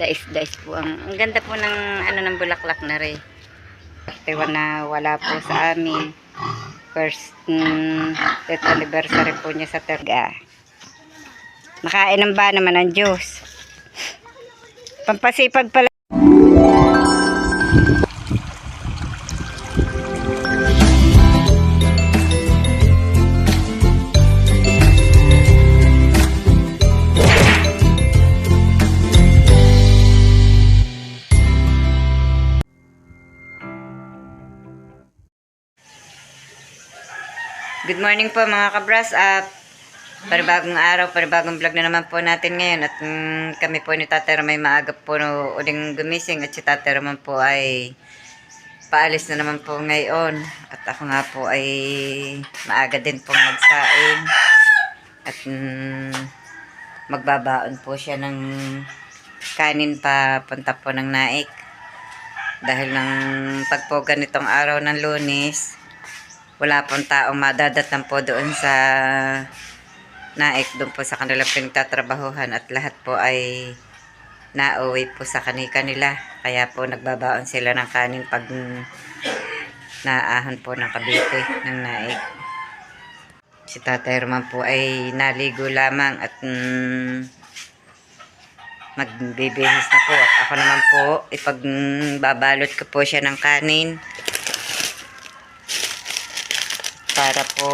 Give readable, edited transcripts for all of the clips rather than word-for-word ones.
Dais po ang ganda po ng ano ng bulaklak na rin. Tiwa na wala po sa amin. First death anniversary po niya sa Terga. Nakainom ba naman ng juice? Pampasipag pala. Good morning po mga kabras. Panibagong araw, panibagong vlog na naman po natin ngayon. At kami po ni Tatay may maaga po uling gumising. At si Tatay Roman po ay paalis na naman po ngayon. At ako nga po ay maaga din po magsaing. At magbabaon po siya ng kanin papunta po ng Naik. Dahil ng pagpoga nitong araw ng Lunes, wala pong taong madadatnan po doon sa Naik, doon po sa kanilang pinagtatrabahuhan, at lahat po ay nauwi po sa kanila. Kaya po nagbabaon sila ng kanin pag naahon po ng Cavite ng Naik. Si Tatay Roman po ay naligo lamang at magbibihis na po. At ako naman po, ipagbabalot ko po siya ng kanin para po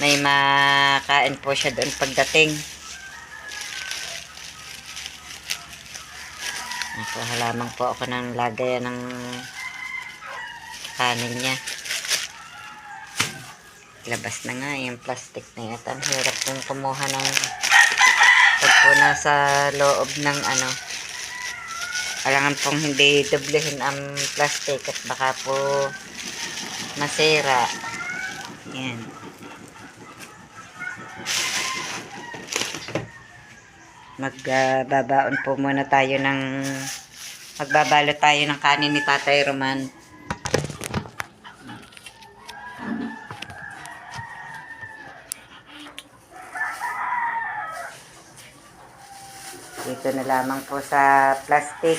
may makain po siya doon pagdating. Lamang po ako ng lagayan ng kanin niya. Labas na nga yung plastic na ito. Ang hirap pong kumuha ng pag po nasa loob ng ano. Kailangan pong hindi doblehin ang plastic at baka po masira. Yan. Magbabaon po muna tayo ng magbabalot tayo ng kanin ni Tatay Roman. Dito na lamang po sa plastic.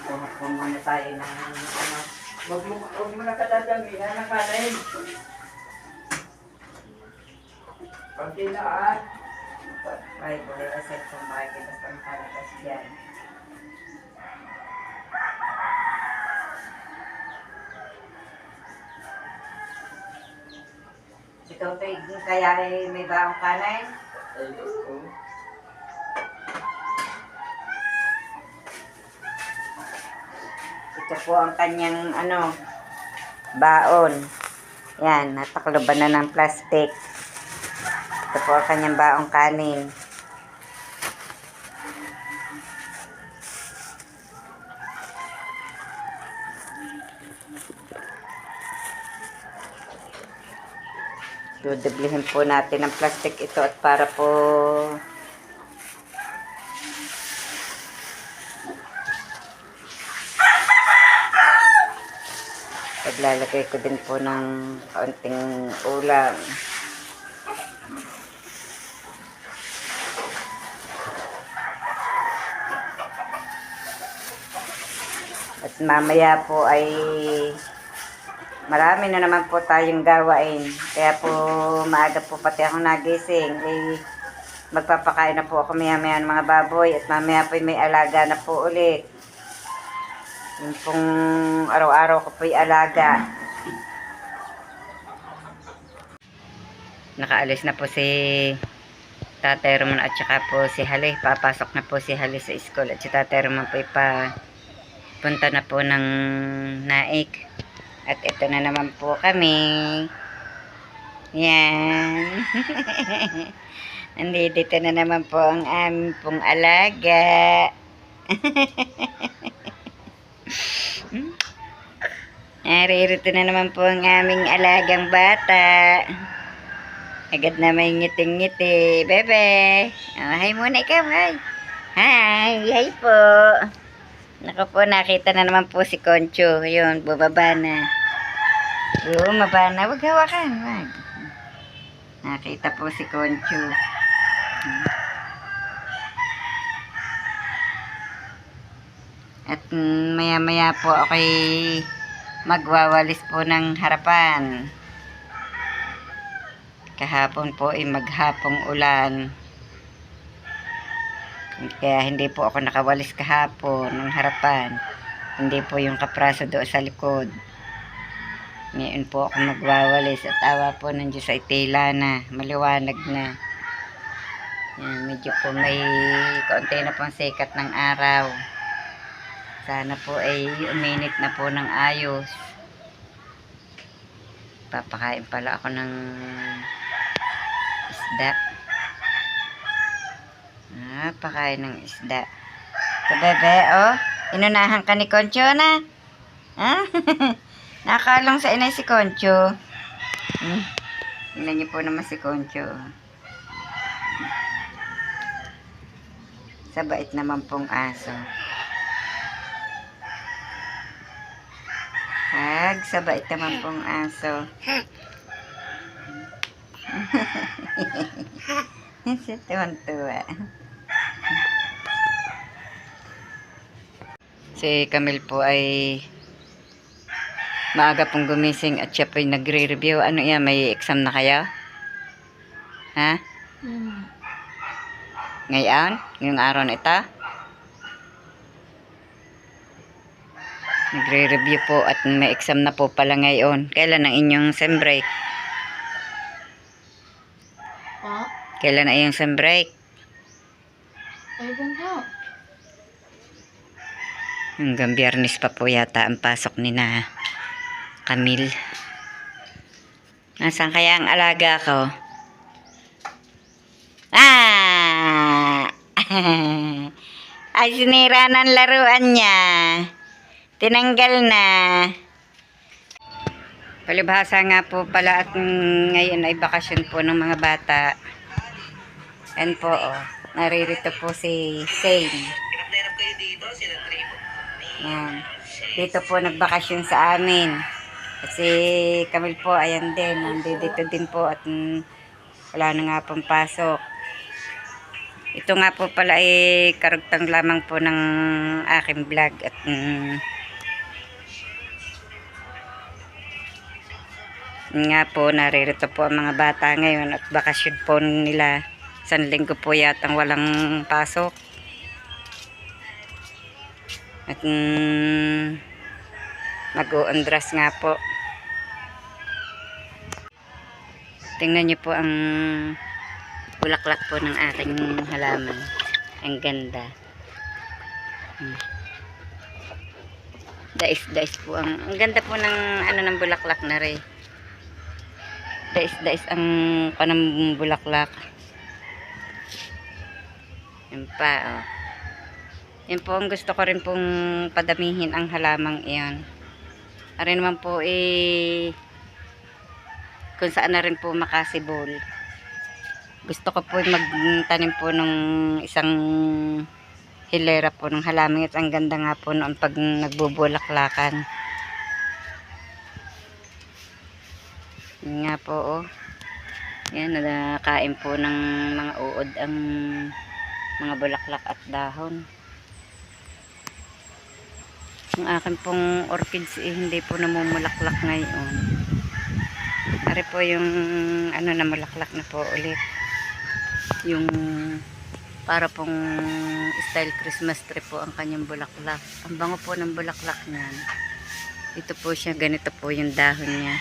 Kuha po muna tayo ng ano. Huwag mo na kadadamihan ng kanin. Pagkilaan. Ay, boleh asal kung makikita sa makalakas dyan. Ikaw tayo, kaya may baong kanin? Ito po ang kanyang ano, baon. Yan, natakloban na ng plastic. Ito po ang kanyang baong kanin. Dudublihin po natin ang plastic ito at para po paglalagay ko din po ng kaunting ulam. At mamaya po ay marami na naman po tayong gawain. Kaya po maaga po pati ako nagising. Magpapakain na po ako maya-maya ng mga baboy. At mamaya po may alaga na po ulit. Yung pong araw-araw ko po'y alaga. Nakaalis na po si Tatay Roman at saka po si Hali. Papasok na po si Hali sa school. At si Tatay Roman po'y punta na po ng Naik. At ito na naman po kami. Yan. Nandito na naman po ang aming pong alaga. Naririto na naman po ang aming alagang bata. Agad na may ngiting-ngiti. Bebe. Oh, hi muna ikaw. Hi. Hi. Hi po. Naku po, nakita na naman po si Concho. Yun, bubaba na. Bumaba na. Huwag hawakan. Wag. Nakita po si Concho. maya maya po ako'y magwawalis po ng harapan. Kahapon po ay maghapong ulan. Kaya hindi po ako nakawalis kahapon ng harapan. Hindi po yung kapraso doon sa likod. Ngayon po ako magwawalis at awa po ng Diyos ay tila na. Maliwanag na. Yan, medyo po may kaunti na pong sikat ng araw. Sana po ay uminit na po ng ayos. Papakain pala ako ng isda. Pakain ng isda. So, bebe, oh. Inunahan ka ni Concho na. Ha? Nakalong sa inay si Concho. Tingnan niyo po naman si Concho. Sa bait naman pong aso. Sa bait naman pong aso. Siya tuwan-tuwa. Si Camille po ay maaga pong gumising at siya po ay nagre-review. Ano yan? May exam na kayo? Ha? Ngayon? Ngayong araw na ito? Nagre-review po at may exam na po pala ngayon. Kailan ang inyong sem break? Kailan ang iyong sem break? Hanggang Biyernes pa po yata ang pasok ni na Camille. Nasaan kaya ang alaga ko? Ay, sinira ng laruan niya. Tinanggal na. Palibhasa nga po pala at ngayon ay bakasyon po ng mga bata. Yan po, oh. Naririto po si Shane. Yan. Dito po nagbakasyon sa amin. Kasi Camille po, ayan din. Nandito din po at wala na nga pong pasok. Ito nga po pala ay karugtang lamang po ng aking vlog. At nga po, naririto po ang mga bata ngayon at bakasyon po nila. Isang linggo po yatang walang pasok. At mag-uundras nga po. Tingnan niyo po ang bulaklak po ng aking halaman. Ang ganda. Dais po ang ganda po ng ano ng bulaklak na rin. Dais ang panang bulaklak. Yan pa, oh. Yan po ang gusto ko rin pong padamihin ang halamang iyon. Ari naman po kung saan na rin po makasibol. Gusto ko po magtanim po ng isang hilera po ng halamang. At ang ganda nga po noon pag nagbubulaklakan. Yan nga po, oh. Yan, nakakain po ng mga uod ang mga bulaklak at dahon. Ang akin pong orchids hindi po namumulaklak ngayon. Ari po yung ano na mulaklak na po ulit. Yung para pong style Christmas tree po ang kanyang bulaklak. Ang bango po ng bulaklak niyan. Ito po siya, ganito po yung dahon niya.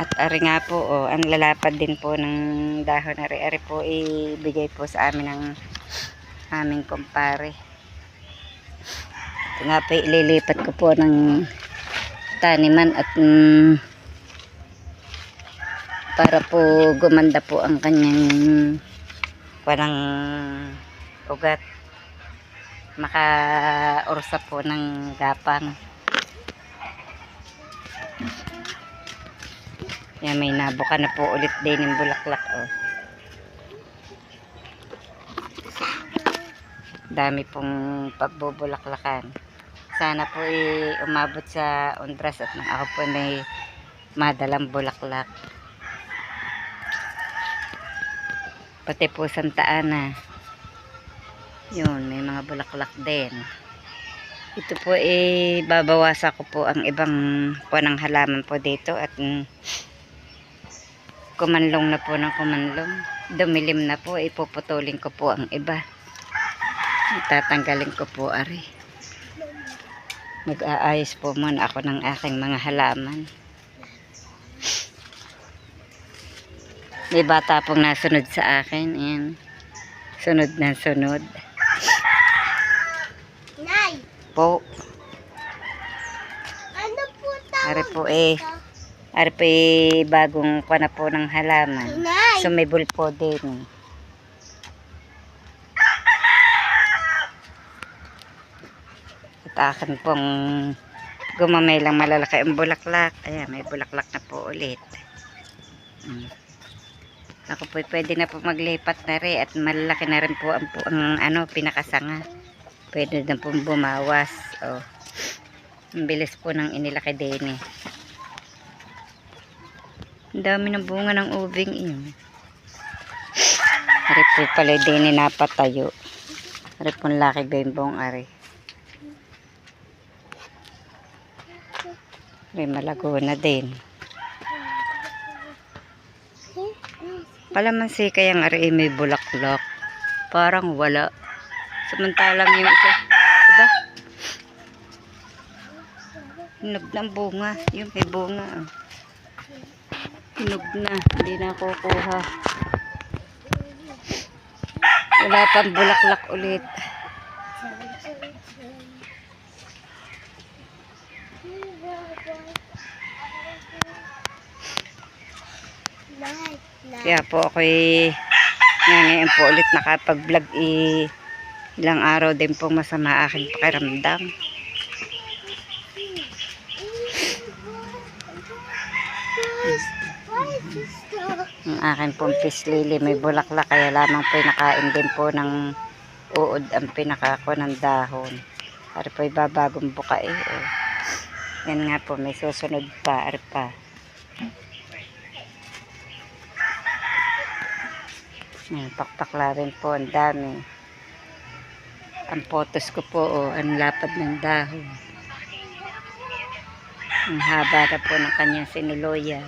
At ari nga po, oh, ang lalapad din po ng dahon. Ari po ibigay po sa amin ng aming kumpare. Ito nga po ililipat ko po ng taniman at para po gumanda po ang kanyang walang ugat. Makaursa po ng gapang. Yan, may nabuka na po ulit din yung bulaklak, oh. Dami pong pagbubulaklakan. Sana po umabot sa undras at nang ako po may madalang bulaklak. Pati po Santa Ana. Yun, may mga bulaklak din. Ito po babawasan ko po ang ibang ng halaman po dito at kumanlong na po ng kumanlong. Dumilim na po, ipuputulin ko po ang iba. Tatanggalin ko po ari. Mag-aayos po muna ako ng aking mga halaman. May bata pong nasunod sa akin. Ayan. Sunod na sunod. Nay! Po. Ano po tawag Ari po dito? Ari po bagong kuha na po ng halaman. Nay! Sumibol po din. At akin pong gumamay lang malalaki ang bulaklak. Ayan, may bulaklak na po ulit. Ako po pwede na po maglipat na rin at malalaki na rin po ang pinakasanga. Pwede na po bumawas. Oh. Ang bilis po ng inilaki din eh. Ang dami ng bunga ng ubing iyon. Ari po pala din napatayo. Ari po laki gayong ari. Ari malago na din. Palamansi kayang ari may bulaklak. Parang wala. Samantalang yung isa. Diba? Hinog na ang bunga. Yung may bunga. Hinog na. Hindi na kukuha. Wala pang bulaklak ulit. Kaya po ako'y ngayon po ulit nakapag-vlog ilang araw din po masama aking pakiramdam. Ang aking pong pislili may bulaklak kaya lamang po nakain din po ng uod ang pinakako ng dahon. Ari po ibabagong buka oh. Yan nga po may susunod pa. Ari pa. Pakpakla rin po ang dami. Ang photos ko po ang lapad ng dahon. Ang haba na po ng kanyang sinuloya.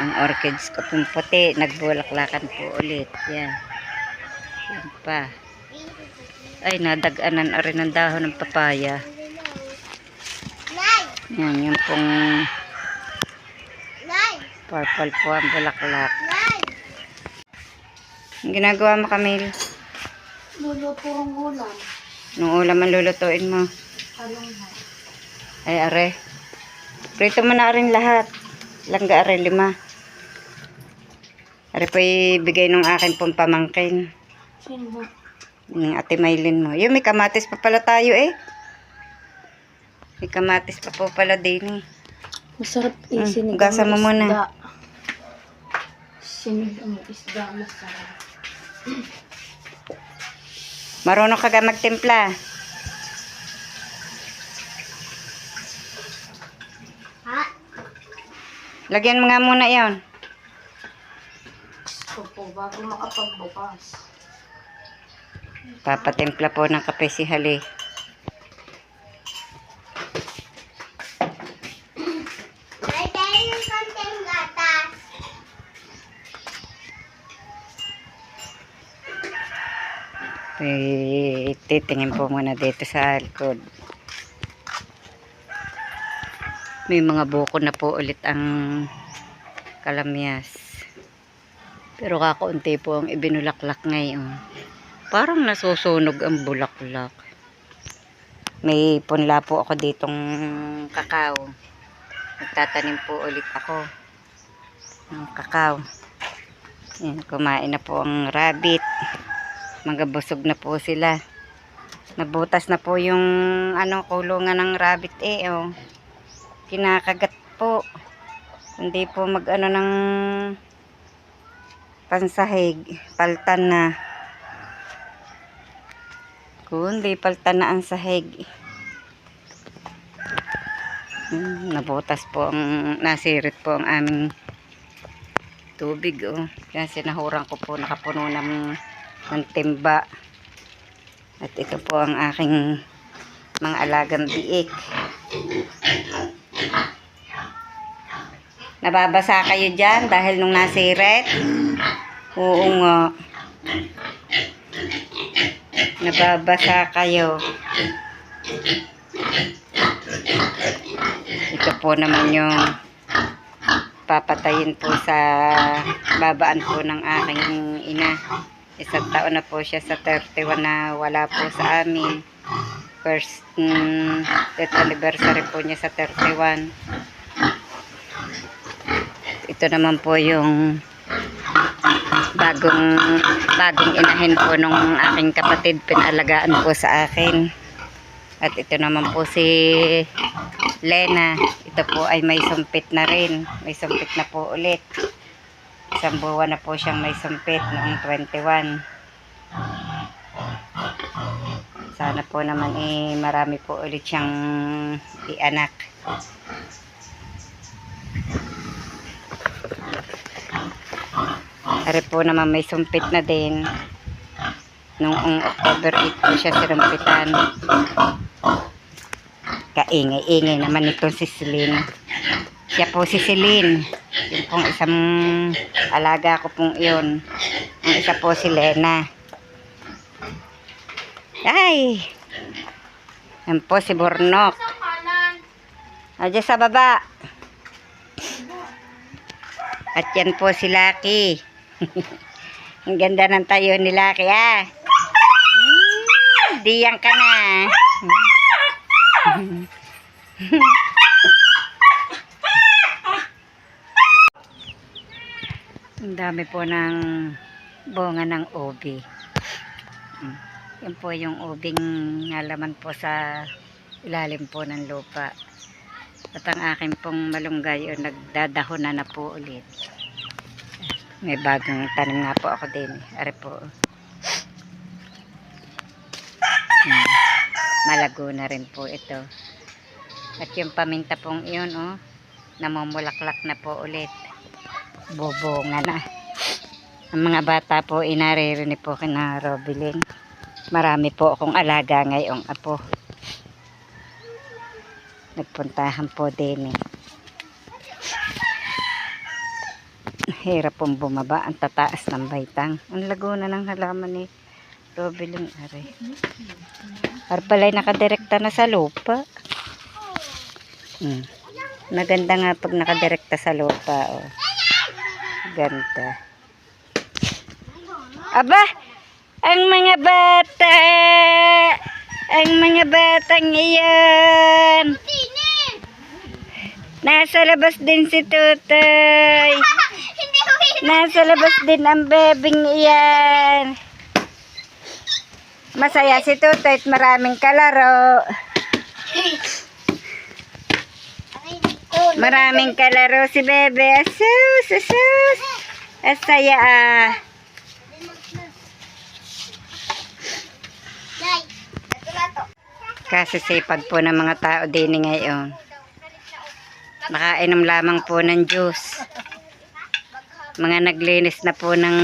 Ang orchids ko pong puti nagbulaklakan po ulit. Yan. Yan pa. Ay nadaganan rin ng dahon ng papaya. Yan yung pong purple po ang bulaklak. Ang ginagawa mo, Camille? Luluto ang ulam. Nung ulam ang lulutuin mo? Along Ay, are. Prito mo na rin lahat. Langga are, 5. Are po ibigay nung akin pong pamangkin. Sino? Yung ate Maylin mo. Yung may kamatis pa pala tayo eh. May kamatis pa po pala din eh. Masarap isinig Hugasan mo muna. Sinig ang isda masarap. Marunong ka magtimpla. Ha? Lagyan mo nga muna yon. Opo, bago makapagbukas. Papatimpla po ng kape si Hali. Ay, tayo ng konting gatas. Titingin po muna dito sa likod. May mga buko na po ulit ang kalamyas. Pero kakaunti po ang ibinulaklak ngayon. Parang nasusunog ang bulaklak. May punla po ako ditong kakao. Magtatanim po ulit ako ng kakao. Yan, kumain na po ang rabbit. Magabusog na po sila. Nabutas na po yung kulungan ng rabbit oh. Kinakagat po. Hindi po ng pansahig. Paltan na. Kundi paltan na ang sahig. Nabutas po nasirit po ang aming tubig, oh. Kaya sinahuran ko po, nakapuno ng timba. At ito po ang aking mga alagang biik. Nababasa kayo dyan dahil nung nasirit? Oo nga. Nababasa kayo. Ito po naman yung papatayin po sa babaan po ng aking ina. Isang taon na po siya sa 31 na wala po sa amin. First death anniversary po niya sa 31. Ito naman po yung bagong inahin po nung aking kapatid, pinalagaan po sa akin. At ito naman po si Lena. Ito po ay may sumpit na rin. May sumpit na po ulit. Isang buwan na po siyang may sumpit noong 21. Sana po naman marami po ulit siyang ianak. Ari po naman may sumpit na din. Noong October 8 po siya sinumpitan. Kaingay-ingay naman itong si Celine. Siya po si Celine. Yung pong isang alaga ko pong iyon. Ang isa po si Lena. Ay! Yan po si Bornok. Diyan sa baba. At yan po si Lucky. Ang ganda ng tayo ni Lucky, ah. Diyang ka na. Ang dami po ng bunga ng ubi. Yan po yung ubing nalaman po sa ilalim po ng lupa. At ang akin pong malunggay o nagdadahon na po ulit. May bagong tanim nga po ako din. Ari po. Malago na rin po ito. At yung paminta pong iyon, oh, namumulaklak na po ulit. Bobonga na. Ang mga bata po inaririnig po kina Robilin. Marami po akong alaga ngayong apo. Nagpuntahan po din eh. Hirap pong bumaba. Ang tataas ng baitang. Ang laguna ng halaman ni Robilin. Ar pala'y nakadirekta na sa lupa. Maganda nga pag nakadirekta sa lupa. Oh. Ganda. Aba! Ang mga bata! Ang mga batang iyan! Nasa labas din si Tutoy! Nasa labas din ang bebing iyan! Masaya si Tutoy at maraming kalaro. Maraming kalaro si Bebe. Asus, asus. Asaya ah. Kasi sipag po ng mga tao din ngayon. Nakainom lamang po ng juice. Mga naglinis na po ng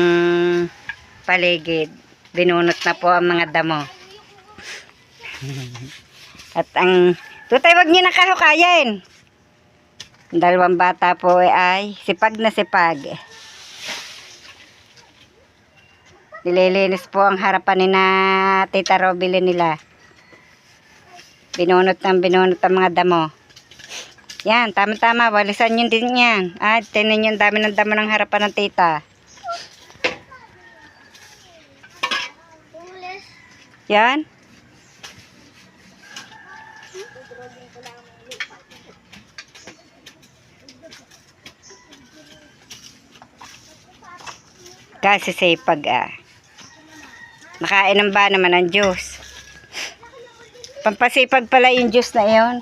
paligid. Binunot na po ang mga damo. At ang Tutoy, wag niyo na kahukayin. Dalawang bata po ay sipag na sipag. Nililinis po ang harapan ni na Tita Robilin nila. Binunot ang mga damo. Yan, tama-tama. Walisan yun din yan. Tingnan yung dami ng damo ng harapan ng tita. Yan. Kasi sipag ah. Nakainom ba naman ng juice? Pampasipag pala yung juice na yun.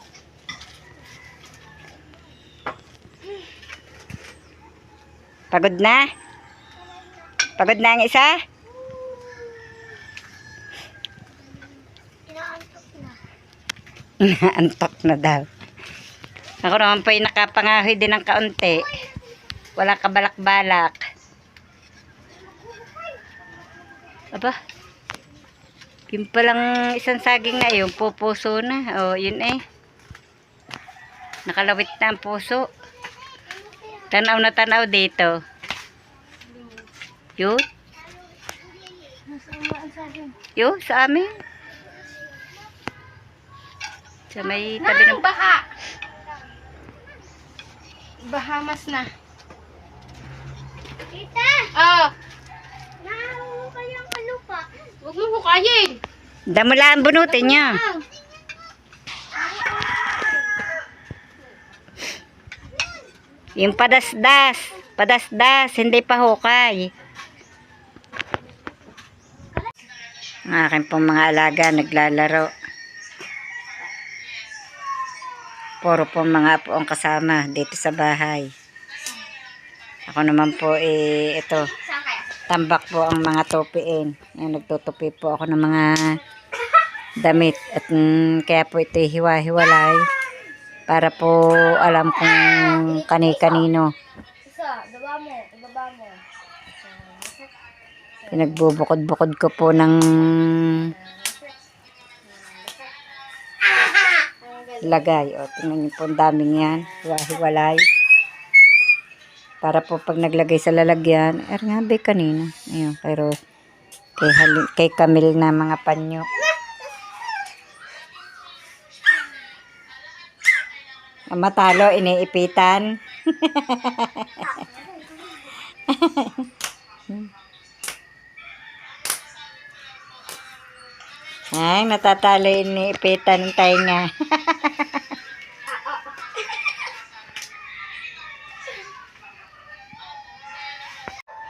Pagod na? Pagod na ang isa? Inaantok na daw. Ako naman po ay nakapangahoy din ng kaunti. Wala kabalak-balak. Aba. Yung palang isang saging na yun, pupuso na. O, yun eh. Nakalawit na ang puso. Tanaw na tanaw dito. Yun. Yun, sa amin. Sa may tabi ng... Baha! Bahamas na. Tita, Oh, nahahukay ang kalupa. huwag mo hukayin. Damula ang bunutin niya. Yung padasdas. Padasdas, hindi pa hukay. Ang aking pong mga alaga naglalaro. Puro po mga apo ang kasama dito sa bahay. Ako naman po ito. Tambak po ang mga tupiin. Yan, nagtutupi po ako ng mga damit. At kaya po ito hiwa-hiwalay. Para po alam kung kani-kanino. Isa, baba mo, ibaba mo. Pinagbubukod-bukod ko po ng lagay. O, tingnan niyo po ang daming yan. Hiwa-hiwalay. Para po pag naglagay sa lalagyan, nga ba kanina? Ayun, kay Rose. Kay Camille na mga panyo. Ang matalo, iniipitan. Ay, natatalo, iniipitan ng tainga.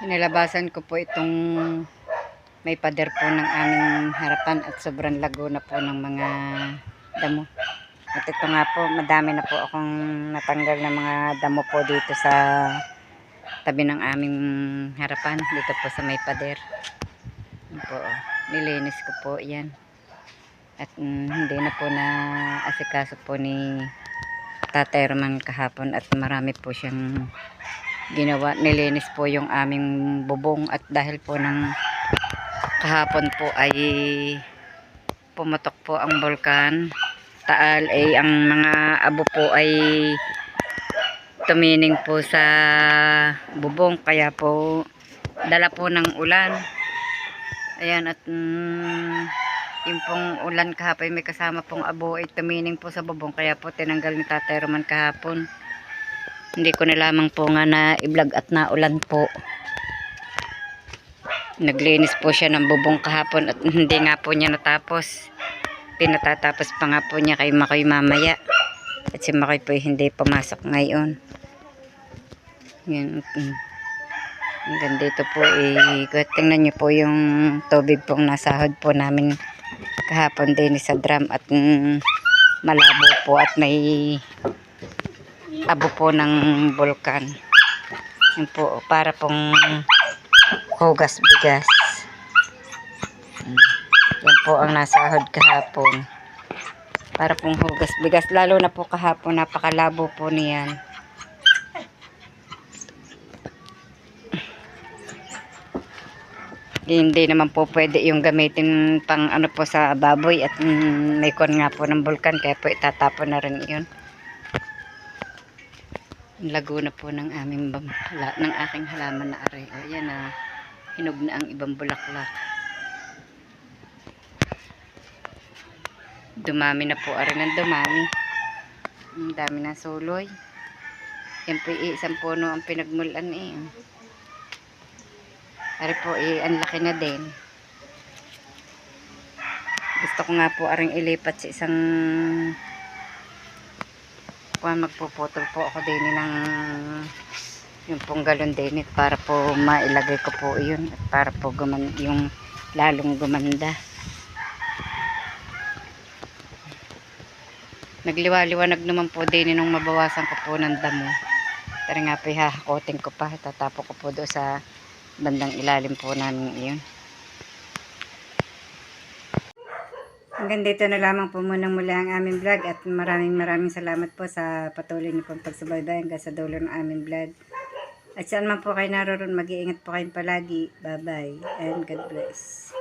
Nilabasan ko po itong may pader po ng aming harapan at sobrang lago na po ng mga damo. At ito nga po, madami na po akong natanggal na mga damo po dito sa tabi ng aming harapan. Dito po sa may pader. Yan po, nilinis ko po yan. At hindi na po na asikaso po ni Tatay Roman kahapon at marami po siyang ginawa. Nilinis po yung aming bubong at dahil po ng kahapon po ay pumatok po ang bulkan. Taal ay ang mga abo po ay tumining po sa bubong kaya po dala po ng ulan. Ayan at yung pong ulan kahapon may kasama pong abo ay tumining po sa bubong kaya po tinanggal ni Tatay Roman kahapon. Hindi ko na lamang po nga na i-vlog at naulan po. Naglinis po siya ng bubong kahapon at hindi nga po niya natapos. Pinatatapos pa nga po niya kay Makoy mamaya. At si Makoy po hindi pumasok ngayon. Yan. Hanggang dito po tingnan niyo po yung tubig pong nasahod po namin kahapon din sa drum at malabo po at may abo po ng bulkan. Yan po, para pong hugas bigas. Yan po ang nasahod kahapon. Para pong hugas bigas. Lalo na po kahapon, napakalabo po niyan. Hindi naman po pwede yung gamitin pang ano po sa baboy at may kon nga po ng bulkan kaya po itatapon na rin yun. Lago na po ng aming ng aking halaman na are. O yan na, hinog na ang ibang bulaklak. Dumami na po are ng dumami. Ang dami na suloy. Yan po isang puno ang pinagmulan eh. Are po ang laki na din. Gusto ko nga po aring ilipat sa isang magpuputol po ako din ng yung pong galon din para po mailagay ko po yun at para po yung lalong gumanda. Nagliwa-liwanag naman po din nung mabawasan ko po ng damo. Tara nga po hahakotin ko pa, tatapo ko po doon sa bandang ilalim po namin iyon. Hanggang dito na lamang po muna muli ang aming vlog at maraming salamat po sa patuloy niyo pong pagsubaybay hanggang sa dulo ng aming vlog. At saan man po kayo naroon, mag-iingat po kayong palagi. Bye-bye and God bless.